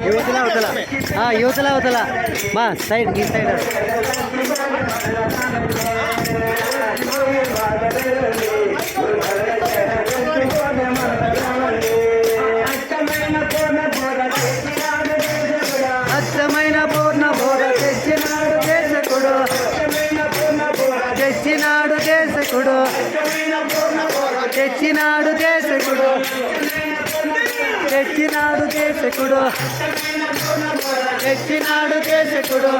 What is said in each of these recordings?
యువతలా అవతల యువతలా అవతల మా సైడ్ ఈ సైడ్ అచ్చమైన పూర్ణ బోధ తెచ్చినాడు దేశకుడు తెచ్చినాడు దేశకుడు తెచ్చినాడు దేశకుడు తెచ్చినాడు దేశకుడు తెచ్చినాడు దేశకుడు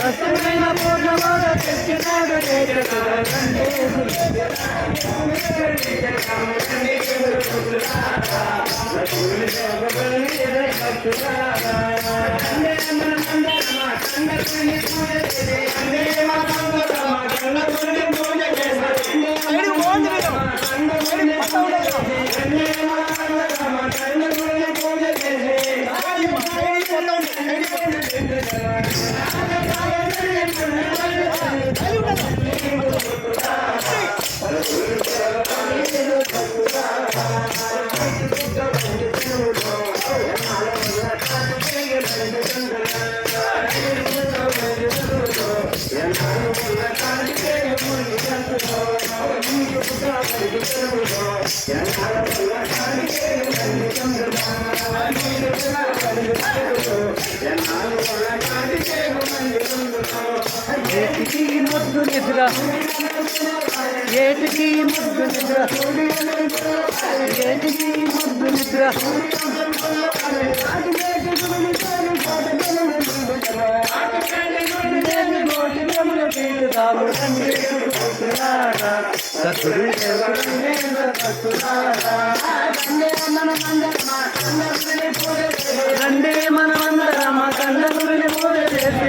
అష్టమైన పూర్ణబోధ తెచ్చినాడు ఏటికి ముద్దు నిద్ర ఏటికి ముద్దు నిద్ర ఏటికి ముద్దు నిద్ర రండే మనమందరం కన్న గురిని పూజ చేసి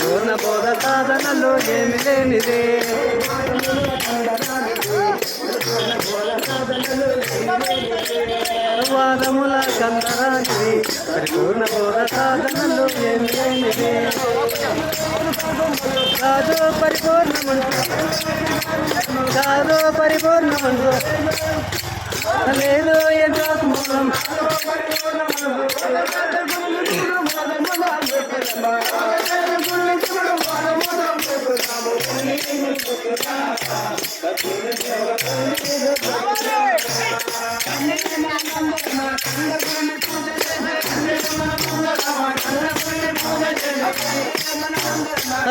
పూర్ణ బోధ సాధనలో ఏమి లేనిదే వాదముల కందరానిది పరిపూర్ణ బోధ సాధనలో ఏమి లేనిదే కాదో పరిపూర్ణమందు కాదో పరిపూర్ణమందు లేదు యజాత్మూలం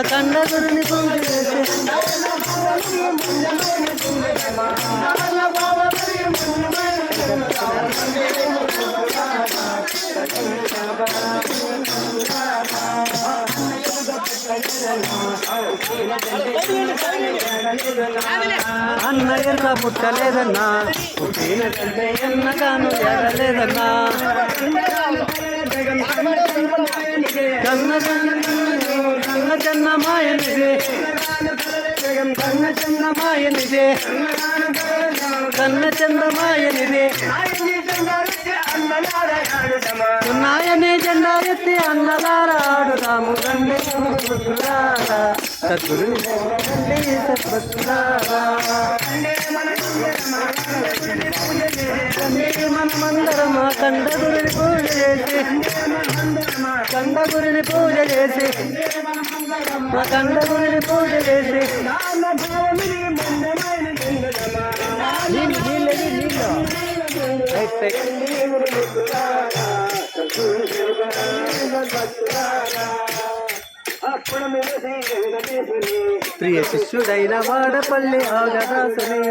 కండ గురిని పూజ చేసి అన్న ఎర్ర పుట్టలేదన్నా పుట్టినకంటే ఎన్నగాను ఎడలేదన్నా కన్న చెన్న మాయనిదే కన్న చెన్న మాయనిదే కన్న చెంద మాయనిదే నాయనే జెండా ఎత్తి అన్నలారాడుదాము రండి సద్గురు మనమందరమా కండ గురిని పూజ చేసి కండ గురిని పూజ చేసి మా కండ గురిని పూజ చేసి ప్రియ శిష్యుడైన వాడపల్లి ఆగదాసుని